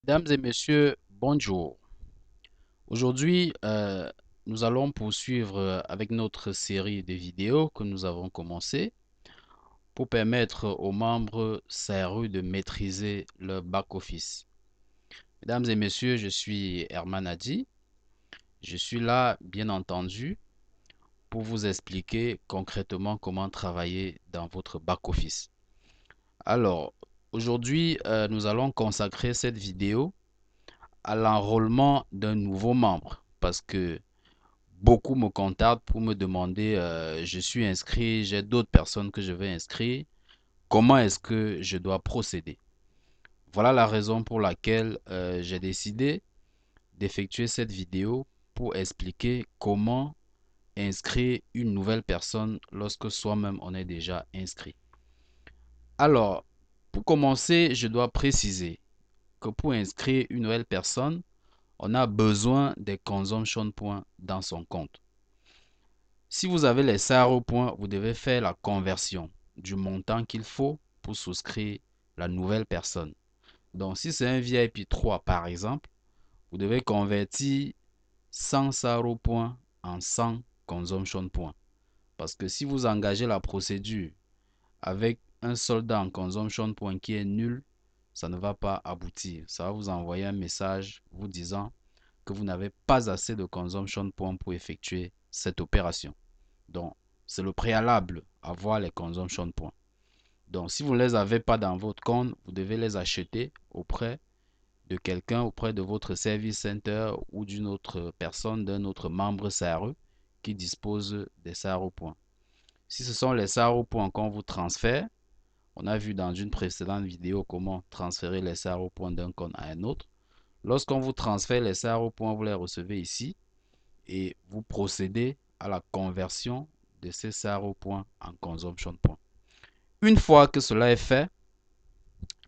Mesdames et messieurs, bonjour. Aujourd'hui, nous allons poursuivre avec notre série de vidéos que nous avons commencé pour permettre aux membres CRU de maîtriser leur back-office. Mesdames et messieurs, je suis Herman Adi. Je suis là, bien entendu, pour vous expliquer concrètement comment travailler dans votre back-office. Alors, aujourd'hui, nous allons consacrer cette vidéo à l'enrôlement d'un nouveau membre parce que beaucoup me contactent pour me demander, je suis inscrit, j'ai d'autres personnes que je vais inscrire, comment est-ce que je dois procéder? Voilà la raison pour laquelle j'ai décidé d'effectuer cette vidéo pour expliquer comment inscrire une nouvelle personne lorsque soi-même on est déjà inscrit. Alors, pour commencer, je dois préciser que pour inscrire une nouvelle personne, on a besoin des consumption points dans son compte. Si vous avez les SARO points, vous devez faire la conversion du montant qu'il faut pour souscrire la nouvelle personne. Donc, si c'est un VIP 3 par exemple, vous devez convertir 100 SARO points en 100 consumption points. Parce que si vous engagez la procédure avec un soldat en consumption point qui est nul, ça ne va pas aboutir. Ça va vous envoyer un message vous disant que vous n'avez pas assez de consumption points pour effectuer cette opération. Donc, c'est le préalable, avoir les consumption points. Donc, si vous ne les avez pas dans votre compte, vous devez les acheter auprès de quelqu'un, auprès de votre service center ou d'une autre personne, d'un autre membre SARE qui dispose des SARE points. Si ce sont les SARE points qu'on vous transfère, on a vu dans une précédente vidéo comment transférer les SARE points d'un compte à un autre. Lorsqu'on vous transfère les SARE points, vous les recevez ici et vous procédez à la conversion de ces SARO points en consumption points. Une fois que cela est fait,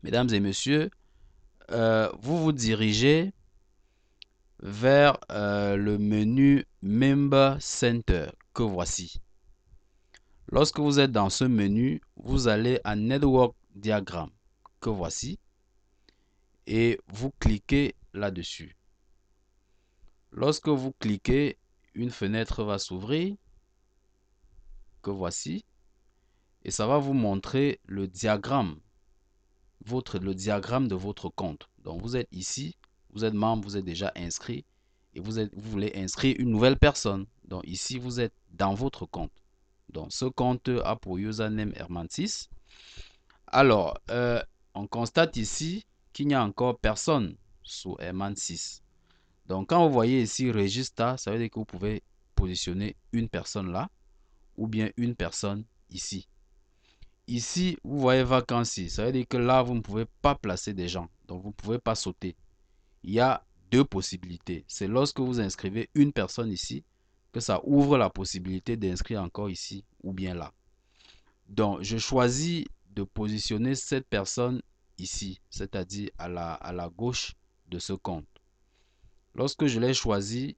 mesdames et messieurs, vous vous dirigez vers le menu Member Center que voici. Lorsque vous êtes dans ce menu, vous allez à Network Diagram que voici et vous cliquez là-dessus. Lorsque vous cliquez, une fenêtre va s'ouvrir que voici et ça va vous montrer le diagramme le diagramme de votre compte. Donc, vous êtes ici, vous êtes membre, vous êtes déjà inscrit et vous voulez inscrire une nouvelle personne. Donc, ici, vous êtes dans votre compte. Donc, ce compte a pour username Herman6. Alors, on constate ici qu'il n'y a encore personne sous Herman6. Donc, quand vous voyez ici Register, ça veut dire que vous pouvez positionner une personne là ou bien une personne ici. Ici, vous voyez vacancy. Ça veut dire que là, vous ne pouvez pas placer des gens. Donc, vous ne pouvez pas sauter. Il y a deux possibilités. C'est lorsque vous inscrivez une personne ici que ça ouvre la possibilité d'inscrire encore ici ou bien là. Donc, je choisis de positionner cette personne ici, c'est-à-dire à la gauche de ce compte. Lorsque je l'ai choisi,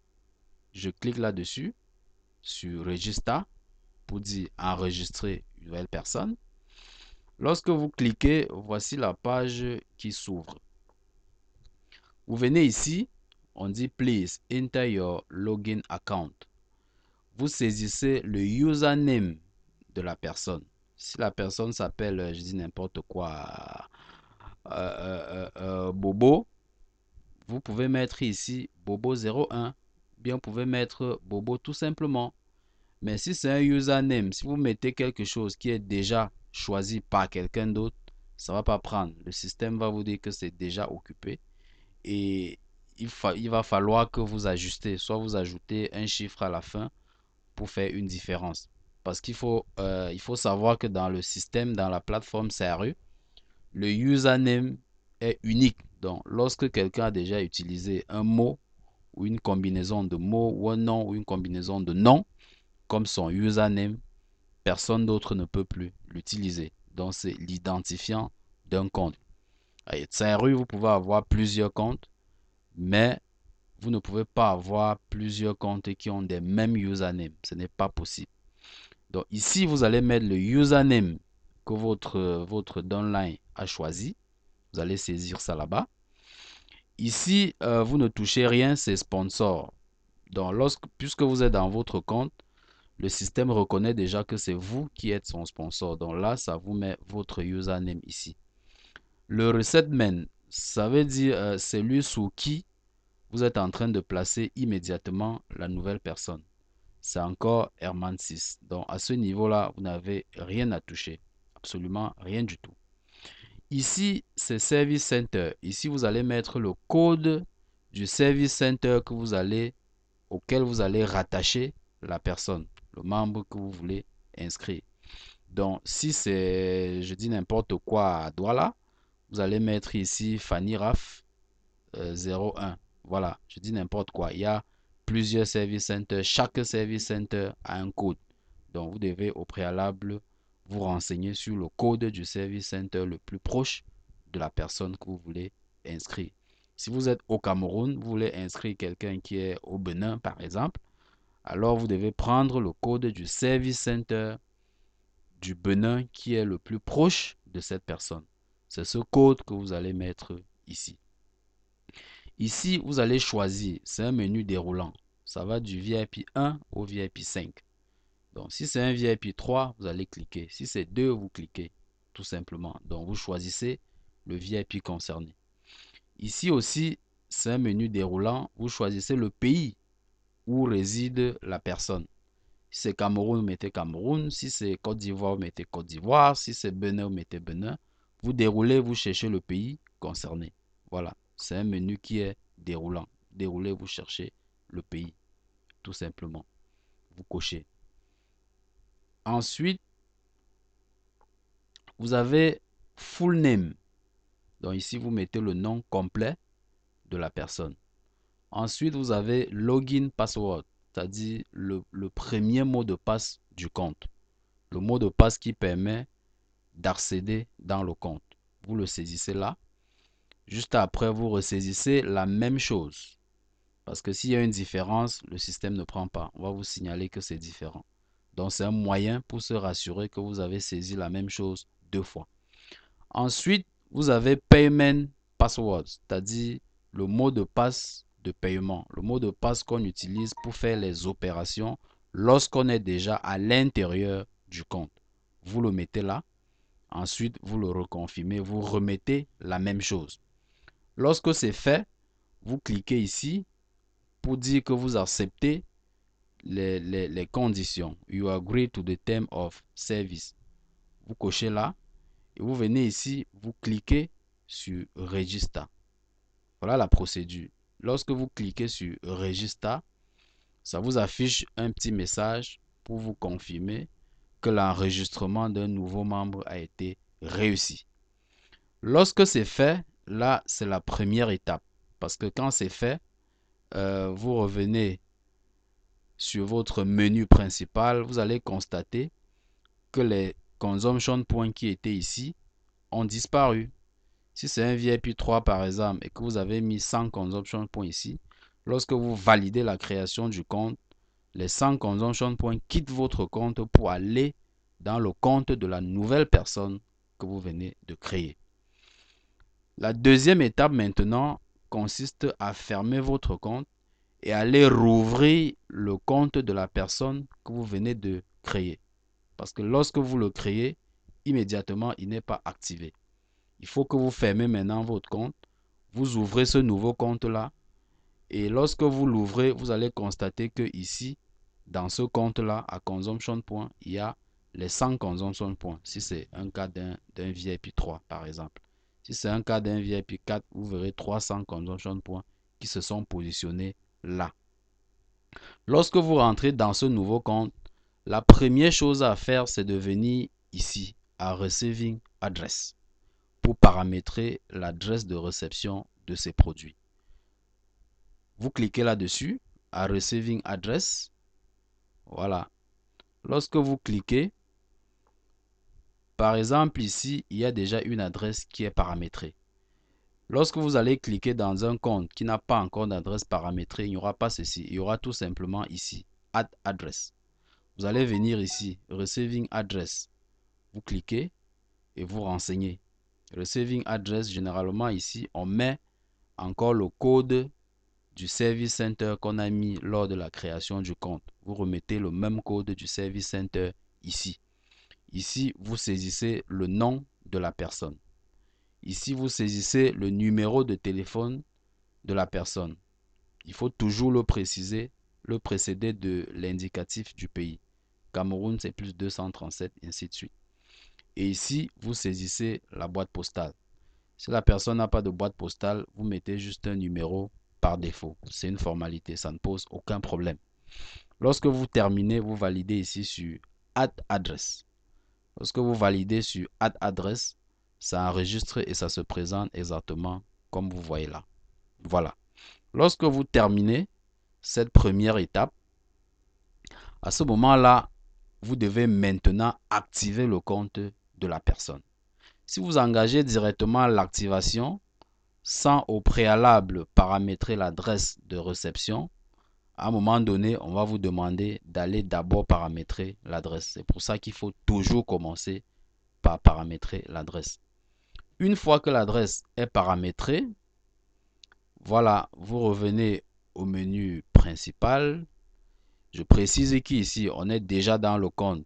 je clique là-dessus, sur Register, pour dire enregistrer une nouvelle personne. Lorsque vous cliquez, voici la page qui s'ouvre. Vous venez ici, on dit please enter your login account. Vous saisissez le username de la personne. Si la personne s'appelle, je dis n'importe quoi, Bobo, vous pouvez mettre ici Bobo01. Bien, vous pouvez mettre Bobo tout simplement. Mais si c'est un username, si vous mettez quelque chose qui est déjà choisi par quelqu'un d'autre, ça ne va pas prendre. Le système va vous dire que c'est déjà occupé et il va falloir que vous ajustez, soit vous ajoutez un chiffre à la fin pour faire une différence. Parce il faut savoir que dans le système, dans la plateforme CRU, le username est unique. Donc, lorsque quelqu'un a déjà utilisé un mot ou une combinaison de mots ou un nom ou une combinaison de noms comme son username, personne d'autre ne peut plus l'utiliser. Donc, c'est l'identifiant d'un compte. Avec CRU, vous pouvez avoir plusieurs comptes, mais vous ne pouvez pas avoir plusieurs comptes qui ont des mêmes usernames. Ce n'est pas possible. Donc ici, vous allez mettre le username que votre downline a choisi. Vous allez saisir ça là-bas. Ici, vous ne touchez rien, c'est sponsor. Donc, puisque vous êtes dans votre compte, le système reconnaît déjà que c'est vous qui êtes son sponsor. Donc là, ça vous met votre username ici. Le resetman, ça veut dire celui sous qui vous êtes en train de placer immédiatement la nouvelle personne. C'est encore Herman 6. Donc à ce niveau-là, vous n'avez rien à toucher. Absolument rien du tout. Ici, c'est Service Center. Ici, vous allez mettre le code du Service Center auquel vous allez rattacher la personne, le membre que vous voulez inscrire. Donc, si c'est, je dis n'importe quoi à Douala, vous allez mettre ici Fanny Raf 01. Voilà, je dis n'importe quoi. Il y a plusieurs service centers. Chaque service center a un code. Donc, vous devez au préalable vous renseigner sur le code du service center le plus proche de la personne que vous voulez inscrire. Si vous êtes au Cameroun, vous voulez inscrire quelqu'un qui est au Bénin, par exemple, alors vous devez prendre le code du service center du Bénin qui est le plus proche de cette personne. C'est ce code que vous allez mettre ici. Ici, vous allez choisir, c'est un menu déroulant. Ça va du VIP 1 au VIP 5. Donc, si c'est un VIP 3, vous allez cliquer. Si c'est 2, vous cliquez, tout simplement. Donc, vous choisissez le VIP concerné. Ici aussi, c'est un menu déroulant. Vous choisissez le pays où réside la personne. Si c'est Cameroun, vous mettez Cameroun. Si c'est Côte d'Ivoire, vous mettez Côte d'Ivoire. Si c'est Bénin, vous mettez Bénin. Vous déroulez, vous cherchez le pays concerné. Voilà, c'est un menu qui est déroulant. Déroulez, vous cherchez le pays, tout simplement. Vous cochez. Ensuite, vous avez full name. Donc ici, vous mettez le nom complet de la personne. Ensuite, vous avez login password, c'est-à-dire le premier mot de passe du compte. Le mot de passe qui permet d'accéder dans le compte. Vous le saisissez là. Juste après, vous ressaisissez la même chose. Parce que s'il y a une différence, le système ne prend pas. On va vous signaler que c'est différent. Donc, c'est un moyen pour se rassurer que vous avez saisi la même chose 2 fois. Ensuite, vous avez Payment Password, c'est-à-dire le mot de passe de paiement. Le mot de passe qu'on utilise pour faire les opérations lorsqu'on est déjà à l'intérieur du compte. Vous le mettez là. Ensuite, vous le reconfirmez. Vous remettez la même chose. Lorsque c'est fait, vous cliquez ici pour dire que vous acceptez les conditions. You agree to the term of service. Vous cochez là et vous venez ici, vous cliquez sur Register. Voilà la procédure. Lorsque vous cliquez sur Register, ça vous affiche un petit message pour vous confirmer que l'enregistrement d'un nouveau membre a été réussi. Lorsque c'est fait, là, c'est la première étape. Parce que quand c'est fait, vous revenez sur votre menu principal, vous allez constater que les consumption points qui étaient ici ont disparu. Si c'est un VIP 3 par exemple et que vous avez mis 100 consumption points ici, lorsque vous validez la création du compte, les 100 consumption points quittent votre compte pour aller dans le compte de la nouvelle personne que vous venez de créer. La deuxième étape maintenant consiste à fermer votre compte et aller rouvrir le compte de la personne que vous venez de créer. Parce que lorsque vous le créez, immédiatement, il n'est pas activé. Il faut que vous fermez maintenant votre compte. Vous ouvrez ce nouveau compte-là. Et lorsque vous l'ouvrez, vous allez constater que ici, dans ce compte-là, à Consumption Point, il y a les 100 Consumption Points. Si c'est un cas d'un VIP 3, par exemple. Si c'est un cas d'un VIP 4, vous verrez 300 Consumption Points qui se sont positionnés là. Lorsque vous rentrez dans ce nouveau compte, la première chose à faire, c'est de venir ici, à Receiving Address, pour paramétrer l'adresse de réception de ces produits. Vous cliquez là-dessus, à Receiving Address. Voilà. Lorsque vous cliquez, par exemple ici, il y a déjà une adresse qui est paramétrée. Lorsque vous allez cliquer dans un compte qui n'a pas encore d'adresse paramétrée, il n'y aura pas ceci. Il y aura tout simplement ici, Add Address. Vous allez venir ici, Receiving Address. Vous cliquez et vous renseignez. Receiving Address, généralement ici, on met encore le code du Service Center qu'on a mis lors de la création du compte. Vous remettez le même code du Service Center ici. Ici, vous saisissez le nom de la personne. Ici, vous saisissez le numéro de téléphone de la personne. Il faut toujours le préciser, le précéder de l'indicatif du pays. Cameroun, c'est plus 237, ainsi de suite. Et ici, vous saisissez la boîte postale. Si la personne n'a pas de boîte postale, vous mettez juste un numéro par défaut. C'est une formalité, ça ne pose aucun problème. Lorsque vous terminez, vous validez ici sur Add Address. Lorsque vous validez sur Add Address, ça enregistre et ça se présente exactement comme vous voyez là. Voilà. Lorsque vous terminez cette première étape, à ce moment-là, vous devez maintenant activer le compte de la personne. Si vous engagez directement l'activation sans au préalable paramétrer l'adresse de réception, à un moment donné, on va vous demander d'aller d'abord paramétrer l'adresse. C'est pour ça qu'il faut toujours commencer par paramétrer l'adresse. Une fois que l'adresse est paramétrée, voilà, vous revenez au menu principal. Je précise qu'ici, on est déjà dans le compte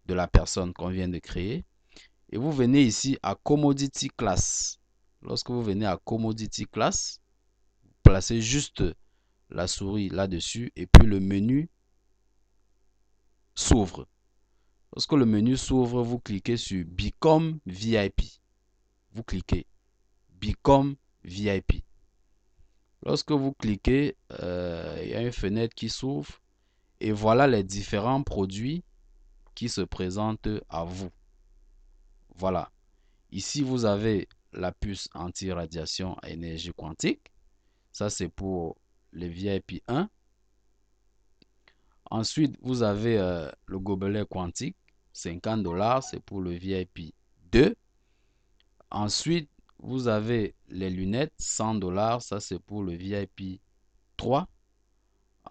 de la personne qu'on vient de créer. Et vous venez ici à Commodity Class. Lorsque vous venez à Commodity Class, placez juste la souris là-dessus et puis le menu s'ouvre. Lorsque le menu s'ouvre, vous cliquez sur Become VIP. Vous cliquez Become VIP. Lorsque vous cliquez, il y a une fenêtre qui s'ouvre et voilà les différents produits qui se présentent à vous. Voilà. Ici, vous avez la puce anti-radiation à énergie quantique. Ça, c'est pour le VIP 1. Ensuite, vous avez le gobelet quantique, 50 $, c'est pour le VIP 2. Ensuite, vous avez les lunettes, 100 $, ça c'est pour le VIP 3.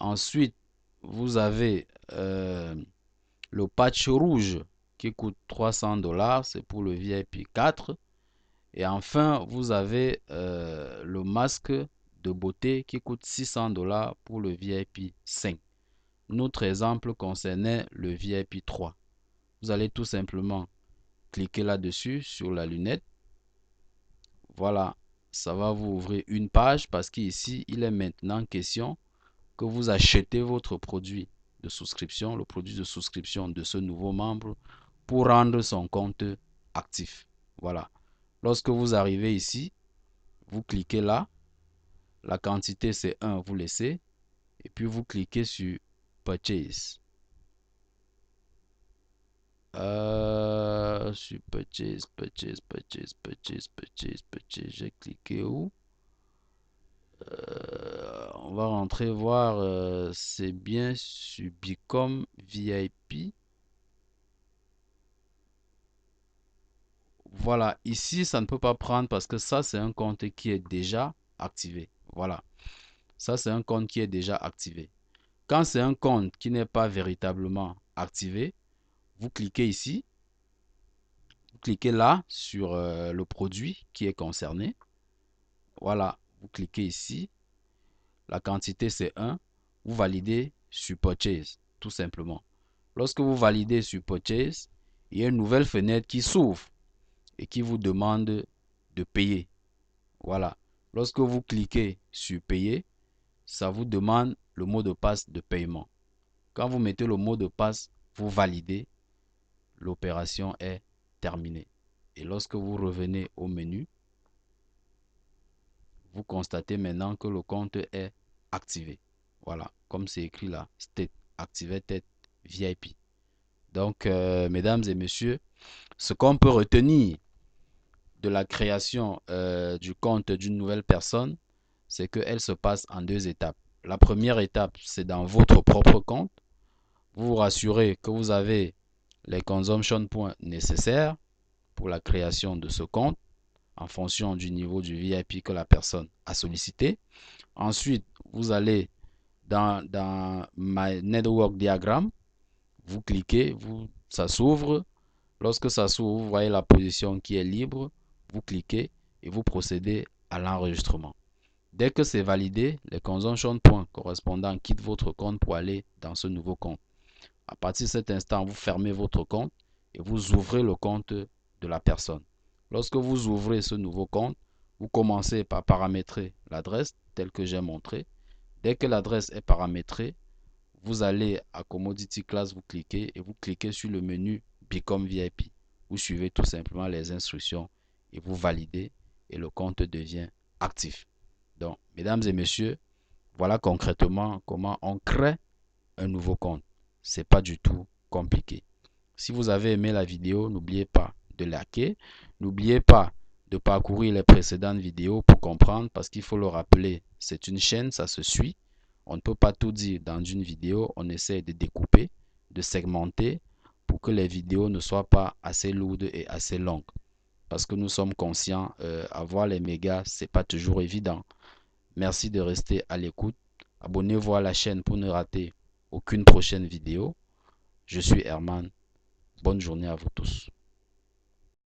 Ensuite, vous avez le patch rouge qui coûte 300 $, c'est pour le VIP 4. Et enfin, vous avez le masque de beauté qui coûte 600 $ pour le VIP 5. Notre exemple concernait le VIP 3. Vous allez tout simplement cliquer là-dessus sur la lunette. Voilà, ça va vous ouvrir une page parce qu'ici, il est maintenant question que vous achetez votre produit de souscription, le produit de souscription de ce nouveau membre pour rendre son compte actif. Voilà. Lorsque vous arrivez ici, vous cliquez là. La quantité, c'est 1, vous laissez. Et puis, vous cliquez sur Purchase. Sur Purchase. J'ai cliqué où? On va rentrer voir. C'est bien sur Become VIP. Voilà, ici, ça ne peut pas prendre parce que ça, c'est un compte qui est déjà activé. Voilà, ça, c'est un compte qui est déjà activé. Quand c'est un compte qui n'est pas véritablement activé, vous cliquez ici. Vous cliquez là sur le produit qui est concerné. Voilà, vous cliquez ici. La quantité, c'est 1. Vous validez sur Purchase, tout simplement. Lorsque vous validez sur Purchase, il y a une nouvelle fenêtre qui s'ouvre et qui vous demande de payer. Voilà. Lorsque vous cliquez sur payer, ça vous demande le mot de passe de paiement. Quand vous mettez le mot de passe, vous validez, l'opération est terminée. Et lorsque vous revenez au menu, vous constatez maintenant que le compte est activé. Voilà, comme c'est écrit là, State Activated VIP. Donc, mesdames et messieurs, ce qu'on peut retenir de la création du compte d'une nouvelle personne, c'est qu'elle se passe en 2 étapes. La première étape, c'est dans votre propre compte. Vous vous rassurez que vous avez les consumption points nécessaires pour la création de ce compte en fonction du niveau du VIP que la personne a sollicité. Ensuite, vous allez dans My Network Diagram, vous cliquez, ça s'ouvre. Lorsque ça s'ouvre, vous voyez la position qui est libre, vous cliquez et vous procédez à l'enregistrement. Dès que c'est validé, les consumption points correspondants quittent votre compte pour aller dans ce nouveau compte. À partir de cet instant, vous fermez votre compte et vous ouvrez le compte de la personne. Lorsque vous ouvrez ce nouveau compte, vous commencez par paramétrer l'adresse telle que j'ai montré. Dès que l'adresse est paramétrée, vous allez à Commodity Class, vous cliquez et vous cliquez sur le menu Become VIP. Vous suivez tout simplement les instructions et vous validez et le compte devient actif. Donc, mesdames et messieurs, voilà concrètement comment on crée un nouveau compte. C'est pas du tout compliqué. Si vous avez aimé la vidéo, n'oubliez pas de liker. N'oubliez pas de parcourir les précédentes vidéos pour comprendre parce qu'il faut le rappeler, c'est une chaîne, ça se suit. On ne peut pas tout dire dans une vidéo. On essaie de découper, de segmenter pour que les vidéos ne soient pas assez lourdes et assez longues. Parce que nous sommes conscients, avoir les mégas, c'est pas toujours évident. Merci de rester à l'écoute. Abonnez-vous à la chaîne pour ne rater aucune prochaine vidéo. Je suis Herman. Bonne journée à vous tous.